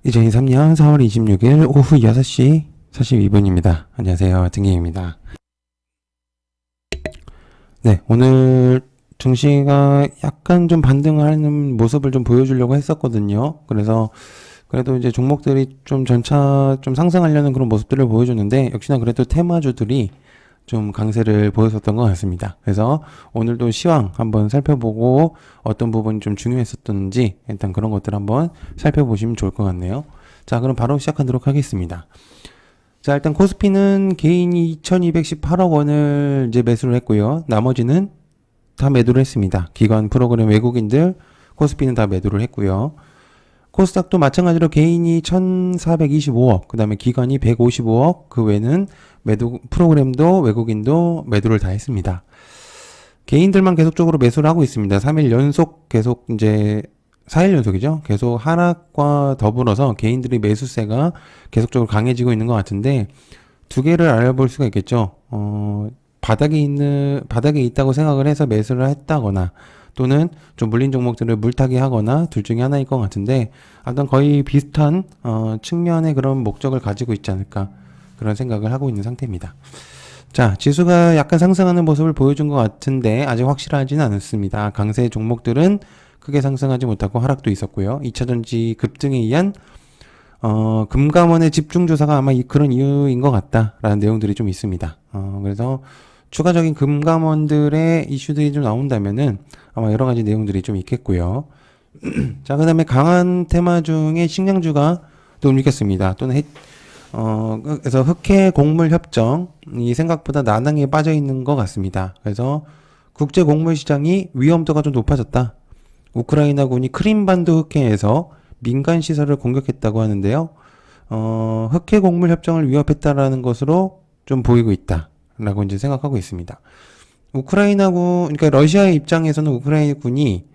2023년 4월 26일 오후 6시 42분입니다. 안녕하세요. 등기입니다. 네, 오늘 증시가 약간 좀 반등하는 모습을 좀 보여주려고 했었거든요. 그래서 그래도 이제 종목들이 좀 전차 좀 상승하려는 그런 모습들을 보여줬는데, 역시나 그래도 테마주들이 좀 강세를 보였었던 것 같습니다. 그래서 오늘도 시황 한번 살펴보고 어떤 부분이 좀 중요했었던지 일단 그런 것들 한번 살펴보시면 좋을 것 같네요. 자, 그럼 바로 시작하도록 하겠습니다. 자, 일단 코스피는 개인이 2218억 원을 이제 매수를 했고요. 나머지는 다 매도를 했습니다. 기관, 프로그램, 외국인들, 코스피는 다 매도를 했고요. 코스닥도 마찬가지로 개인이 1425억, 그 다음에 기관이 155억, 그 외에는 매도, 프로그램도 외국인도 매도를 다 했습니다. 개인들만 계속적으로 매수를 하고 있습니다. 3일 연속 계속 이제 4일 연속이죠. 계속 하락과 더불어서 개인들의 매수세가 계속적으로 강해지고 있는 것 같은데, 두 개를 알아볼 수가 있겠죠. 바닥에 있다고 생각을 해서 매수를 했다거나, 또는 좀 물린 종목들을 물타기 하거나 둘 중에 하나일 것 같은데, 아무튼 거의 비슷한 측면의 그런 목적을 가지고 있지 않을까, 그런 생각을 하고 있는 상태입니다. 자, 지수가 약간 상승하는 모습을 보여준 것 같은데 아직 확실하지는 않습니다. 강세 종목들은 크게 상승하지 못하고 하락도 있었고요. 2차전지 급등에 의한 금감원의 집중 조사가 아마 그런 이유인 것 같다라는 내용들이 좀 있습니다. 그래서 추가적인 금감원들의 이슈들이 좀 나온다면은 아마 여러 가지 내용들이 좀 있겠고요. 자, 그다음에 강한 테마 중에 식량주가 또 움직였습니다. 또는 그래서 흑해 곡물 협정이 생각보다 난항에 빠져 있는 것 같습니다. 그래서 국제 곡물 시장이 위험도가 좀 높아졌다. 우크라이나군이 크림반도 흑해에서 민간 시설을 공격했다고 하는데요. 흑해 곡물 협정을 위협했다라는 것으로 좀 보이고 있다라고 이제 생각하고 있습니다. 그러니까 러시아의 입장에서는 우크라이나군이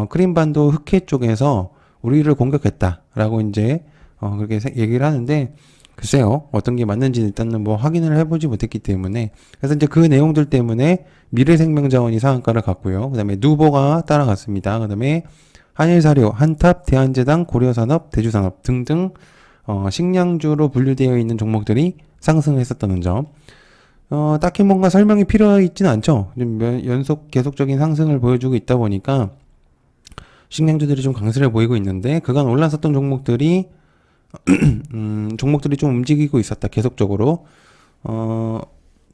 크림반도 흑해 쪽에서 우리를 공격했다라고 이제 그렇게 얘기를 하는데, 글쎄요, 어떤 게 맞는지 일단은 뭐 확인을 해보지 못했기 때문에. 그래서 이제 그 내용들 때문에 미래생명자원이 상한가를 갔고요. 그 다음에 누보가 따라갔습니다. 그 다음에 한일사료, 한탑, 대한제당, 고려산업, 대주산업 등등 식량주로 분류되어 있는 종목들이 상승했었다는 점. 딱히 뭔가 설명이 필요 있지는 않죠. 좀 연속 계속적인 상승을 보여주고 있다 보니까 식량주들이 좀 강세를 보이고 있는데, 그간 올랐었던 종목들이 좀 움직이고 있었다. 계속적으로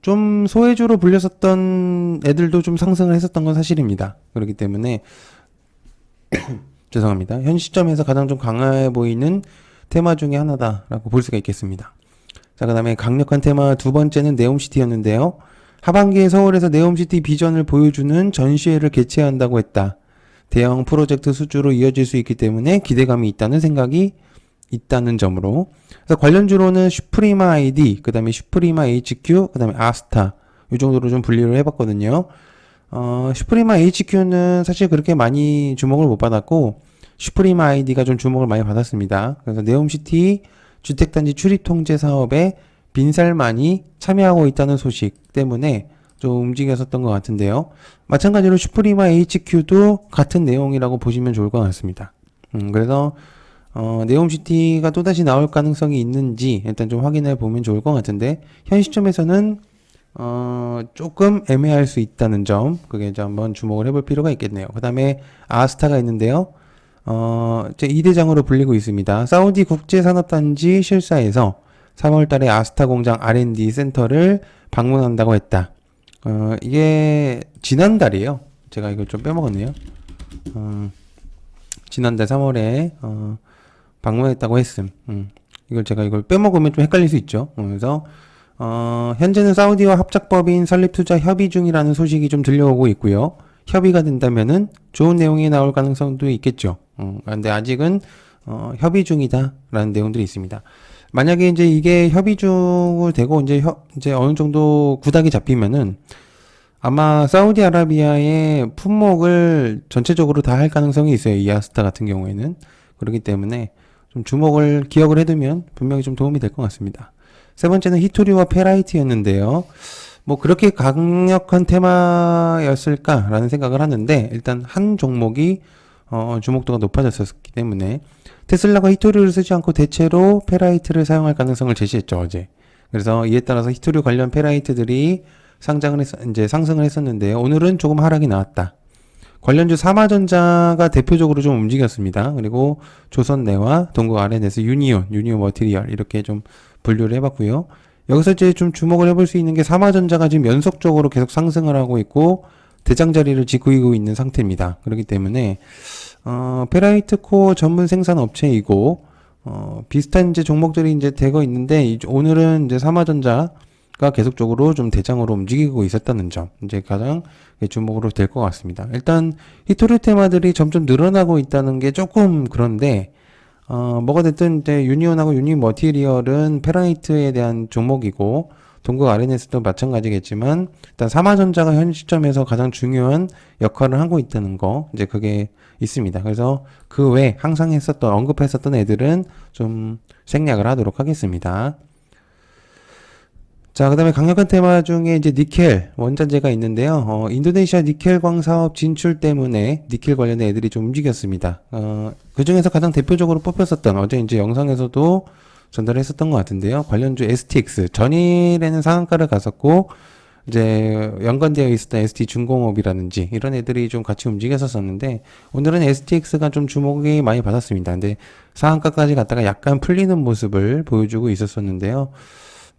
좀 소외주로 불렸었던 애들도 좀 상승을 했었던 건 사실입니다. 그렇기 때문에 죄송합니다. 현 시점에서 가장 좀 강해 보이는 테마 중에 하나다라고 볼 수가 있겠습니다. 자, 그 다음에 강력한 테마 두 번째는 네옴시티였는데요. 하반기에 서울에서 네옴시티 비전을 보여주는 전시회를 개최한다고 했다. 대형 프로젝트 수주로 이어질 수 있기 때문에 기대감이 있다는 생각이 있다는 점으로. 그래서 관련주로는 슈프리마 아이디, 그 다음에 슈프리마 HQ, 그 다음에 아스타, 이 정도로 좀 분리를 해봤거든요. 슈프리마 HQ는 사실 그렇게 많이 주목을 못 받았고, 슈프리마 아이디가 좀 주목을 많이 받았습니다. 그래서 네옴시티 주택단지 출입통제 사업에 빈살만이 참여하고 있다는 소식 때문에 좀 움직였었던 것 같은데요. 마찬가지로 슈프리마 HQ도 같은 내용이라고 보시면 좋을 것 같습니다. 그래서 네옴시티가 또다시 나올 가능성이 있는지 일단 좀 확인해 보면 좋을 것 같은데, 현 시점에서는 조금 애매할 수 있다는 점, 그게 이제 한번 주목을 해볼 필요가 있겠네요. 그 다음에 아스타가 있는데요. 제 2대장으로 불리고 있습니다. 사우디 국제산업단지 실사에서 3월 달에 아스타 공장 R&D 센터를 방문한다고 했다. 이게 지난달이에요. 제가 이걸 좀 빼먹었네요. 지난달 3월에 방문했다고 했음. 이걸 빼먹으면 좀 헷갈릴 수 있죠. 그래서 현재는 사우디와 합작법인 설립 투자 협의 중이라는 소식이 좀 들려오고 있고요. 협의가 된다면은 좋은 내용이 나올 가능성도 있겠죠. 근데 아직은 협의 중이다라는 내용들이 있습니다. 만약에 이제 이게 협의 중을 되고 이제 어느 정도 구닥이 잡히면은 아마 사우디아라비아의 품목을 전체적으로 다 할 가능성이 있어요. 이 아스타 같은 경우에는. 그렇기 때문에 좀 기억을 해두면 분명히 좀 도움이 될 것 같습니다. 세 번째는 히토리와 페라이트였는데요. 뭐 그렇게 강력한 테마였을까라는 생각을 하는데, 일단 한 종목이 주목도가 높아졌었기 때문에 테슬라가 히토류를 쓰지 않고 대체로 페라이트를 사용할 가능성을 제시했죠, 어제. 그래서 이에 따라서 히토류 관련 페라이트들이 이제 상승을 했었는데요. 오늘은 조금 하락이 나왔다. 관련주 삼화전자가 대표적으로 좀 움직였습니다. 그리고 조선내와 동국 RNS, 유니온 머티리얼 이렇게 좀 분류를 해봤고요. 여기서 이제 좀 주목을 해볼 수 있는 게 삼화전자가 지금 연속적으로 계속 상승을 하고 있고 대장자리를 지키고 있는 상태입니다. 그렇기 때문에 페라이트 코어 전문 생산 업체이고 비슷한 이제 종목들이 이제 되고 있는데 오늘은 이제 삼화전자가 계속적으로 좀 대장으로 움직이고 있었다는 점 이제 가장 주목으로 될 것 같습니다. 일단 히토류 테마들이 점점 늘어나고 있다는 게 조금 그런데 뭐가 됐든 이제 유니온하고 유니 머티리얼은 페라이트에 대한 종목이고 동국 RNS도 마찬가지겠지만 일단 삼화전자가 현 시점에서 가장 중요한 역할을 하고 있다는 거 이제 그게 있습니다. 그래서 그 외 항상 언급했었던 애들은 좀 생략을 하도록 하겠습니다. 자, 그 다음에 강력한 테마 중에 이제 니켈 원자재가 있는데요. 인도네시아 니켈광 사업 진출 때문에 니켈 관련된 애들이 좀 움직였습니다. 그 중에서 가장 대표적으로 뽑혔었던 어제 이제 영상에서도 전달했었던 것 같은데요. 관련주 STX 전일에는 상한가를 갔었고 이제 연관되어 있었던 ST중공업이라든지 이런 애들이 좀 같이 움직였었는데 오늘은 STX가 좀 주목이 많이 받았습니다. 근데 상한가까지 갔다가 약간 풀리는 모습을 보여주고 있었었는데요.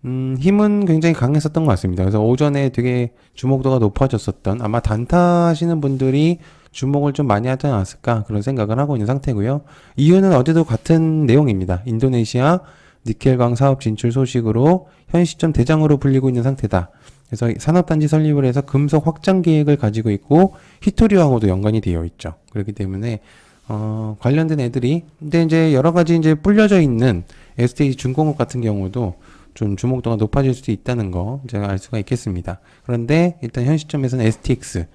힘은 굉장히 강했었던 것 같습니다. 그래서 오전에 되게 주목도가 높아졌었던 아마 단타 하시는 분들이 주목을 좀 많이 하지 않았을까 그런 생각을 하고 있는 상태고요. 이유는 어제도 같은 내용입니다. 인도네시아 니켈광 사업 진출 소식으로 현 시점 대장으로 불리고 있는 상태다. 그래서 산업단지 설립을 해서 금속 확장 계획을 가지고 있고 히토류하고도 연관이 되어 있죠. 그렇기 때문에 관련된 애들이 근데 이제 여러 가지 이제 불려져 있는 ST 중공업 같은 경우도 좀 주목도가 높아질 수도 있다는 거 제가 알 수가 있겠습니다. 그런데 일단 현 시점에서는 STX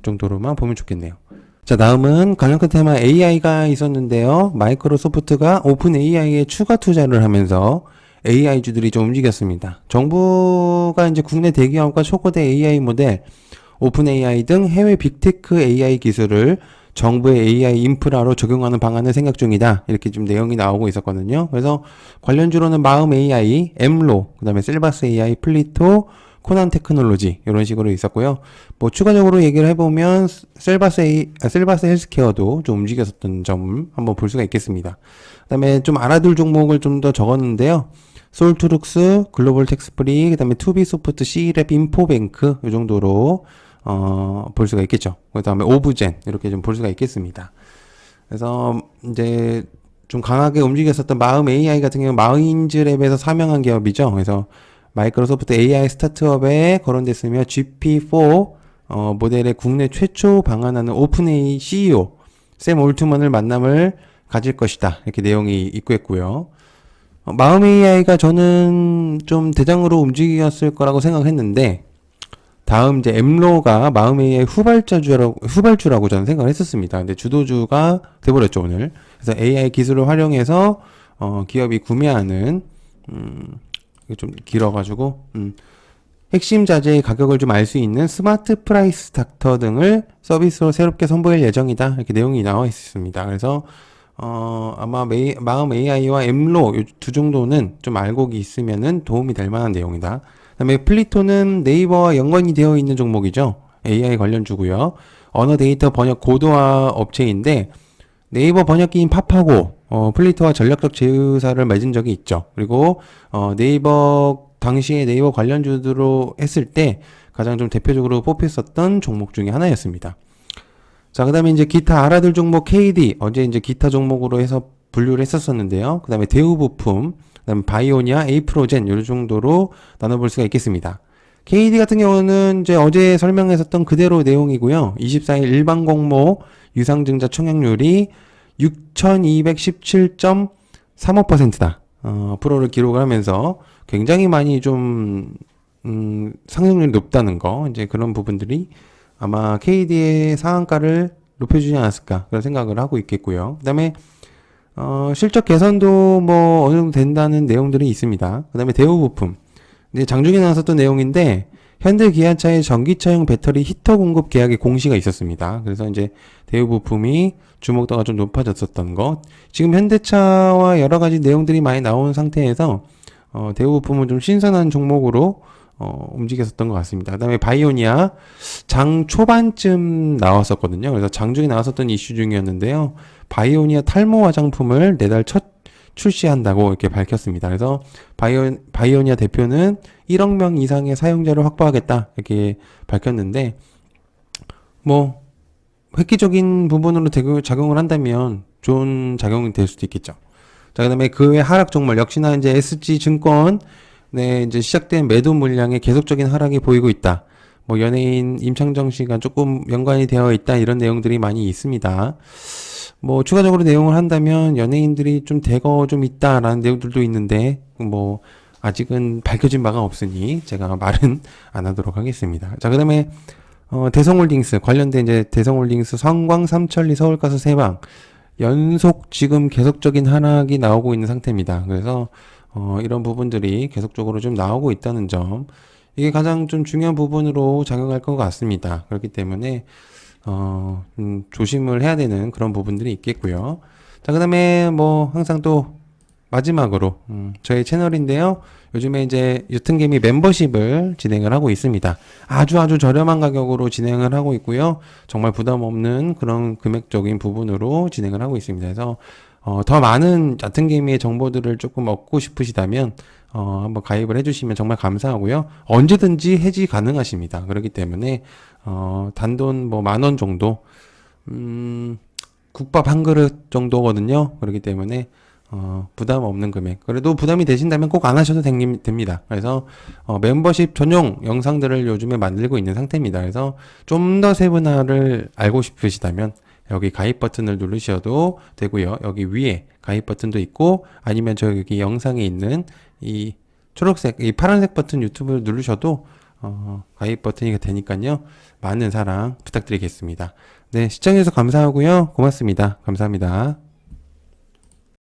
정도로만 보면 좋겠네요. 자, 다음은 관련된 테마 AI가 있었는데요. 마이크로소프트가 오픈 AI에 추가 투자를 하면서 AI주들이 좀 움직였습니다. 정부가 이제 국내 대기업과 초거대 AI 모델, 오픈 AI 등 해외 빅테크 AI 기술을 정부의 AI 인프라로 적용하는 방안을 생각 중이다. 이렇게 좀 내용이 나오고 있었거든요. 그래서 관련주로는 마음 AI, 엠로, 그 다음에 셀바스 AI, 플리토, 코난 테크놀로지 이런 식으로 있었고요. 뭐 추가적으로 얘기를 해보면 셀바스 헬스케어도 좀 움직였었던 점을 한번 볼 수가 있겠습니다. 그 다음에 좀 알아둘 종목을 좀 더 적었는데요. 솔트룩스, 글로벌 텍스프리, 그 다음에 투비소프트, C랩, 인포뱅크 이 정도로 볼 수가 있겠죠. 그 다음에 오브젠 이렇게 좀 볼 수가 있겠습니다. 그래서 이제 좀 강하게 움직였었던 마음 AI 같은 경우 마인즈랩에서 사명한 기업이죠. 그래서 마이크로소프트 AI 스타트업에 거론됐으며 GP4 모델의 국내 최초 방한하는 오픈AI CEO 샘 올트먼을 만남을 가질 것이다. 이렇게 내용이 있고 했고요. 마음 AI가 저는 좀 대장으로 움직였을 거라고 생각했는데 다음 이제 엠로가 마음 AI 후발주라고 저는 생각을 했었습니다. 근데 주도주가 돼버렸죠 오늘. 그래서 AI 기술을 활용해서 기업이 구매하는 이게 좀 길어가지고 핵심 자재의 가격을 좀 알 수 있는 스마트 프라이스 닥터 등을 서비스로 새롭게 선보일 예정이다. 이렇게 내용이 나와 있습니다. 그래서 아마 마음 AI와 엠로 두 정도는 좀 알고 있으면은 도움이 될 만한 내용이다. 그다음에 플리토는 네이버와 연관이 되어 있는 종목이죠. AI 관련주고요. 언어 데이터 번역 고도화 업체인데 네이버 번역기인 팝하고 플리토와 전략적 제휴사를 맺은 적이 있죠. 그리고 네이버 당시에 네이버 관련주로 했을 때 가장 좀 대표적으로 뽑혔었던 종목 중에 하나였습니다. 자, 그 다음에 이제 기타 알아둘 종목 KD 어제 이제 기타 종목으로 해서 분류를 했었었는데요. 그 다음에 대우부품, 그 다음에 바이오니아, 에이프로젠 이 정도로 나눠볼 수가 있겠습니다. KD 같은 경우는 이제 어제 설명했었던 그대로 내용이고요. 24일 일반 공모 유상증자 청약률이 6,217.35%다. 프로를 기록을 하면서 굉장히 많이 좀 상승률이 높다는 거 이제 그런 부분들이 아마 KD의 상한가를 높여주지 않았을까 그런 생각을 하고 있겠고요. 그 다음에 실적 개선도 뭐 어느 정도 된다는 내용들이 있습니다. 그 다음에 대우부품 이제 장중에 나왔었던 내용인데 현대 기아차의 전기차용 배터리 히터 공급 계약의 공시가 있었습니다. 그래서 이제 대우 부품이 주목도가 좀 높아졌었던 것. 지금 현대차와 여러 가지 내용들이 많이 나온 상태에서 대우 부품은 좀 신선한 종목으로 움직였었던 것 같습니다. 그다음에 바이오니아 장 초반쯤 나왔었거든요. 그래서 장중에 나왔었던 이슈 중이었는데요. 바이오니아 탈모 화장품을 내달 첫 출시한다고 이렇게 밝혔습니다. 그래서 바이오니아 대표는 1억 명 이상의 사용자를 확보하겠다 이렇게 밝혔는데 뭐 획기적인 부분으로 작용을 한다면 좋은 작용이 될 수도 있겠죠. 자, 그다음에 그 외 하락 종목 역시나 이제 SG증권 네, 이제 시작된 매도 물량의 계속적인 하락이 보이고 있다. 뭐 연예인 임창정 씨가 조금 연관이 되어 있다 이런 내용들이 많이 있습니다. 뭐 추가적으로 내용을 한다면 연예인들이 좀 대거 좀 있다라는 내용들도 있는데 뭐 아직은 밝혀진 바가 없으니 제가 말은 안 하도록 하겠습니다. 자, 그다음에 대성홀딩스 관련된 이제 대성홀딩스 성광 삼천리 서울가스 세방 연속 지금 계속적인 하락이 나오고 있는 상태입니다. 그래서 이런 부분들이 계속적으로 좀 나오고 있다는 점 이게 가장 좀 중요한 부분으로 작용할 것 같습니다. 그렇기 때문에 조심을 해야 되는 그런 부분들이 있겠고요. 자, 그 다음에 뭐 항상 또 마지막으로 저희 채널인데요. 요즘에 이제 유통개미 멤버십을 진행을 하고 있습니다. 아주 저렴한 가격으로 진행을 하고 있고요. 정말 부담 없는 그런 금액적인 부분으로 진행을 하고 있습니다. 그래서 더 많은 얕은개미의 정보들을 조금 얻고 싶으시다면 한번 가입을 해주시면 정말 감사하고요. 언제든지 해지 가능하십니다. 그렇기 때문에 단돈 뭐 10,000원 정도 국밥 한 그릇 정도거든요. 그렇기 때문에 부담 없는 금액. 그래도 부담이 되신다면 꼭 안 하셔도 됩니다. 그래서 멤버십 전용 영상들을 요즘에 만들고 있는 상태입니다. 그래서 좀 더 세분화를 알고 싶으시다면 여기 가입 버튼을 누르셔도 되고요. 여기 위에 가입 버튼도 있고 아니면 저 여기 영상에 있는 이 초록색, 이 파란색 버튼 유튜브를 누르셔도 가입 버튼이 되니까요. 많은 사랑 부탁드리겠습니다. 네, 시청해주셔서 감사하고요. 고맙습니다. 감사합니다.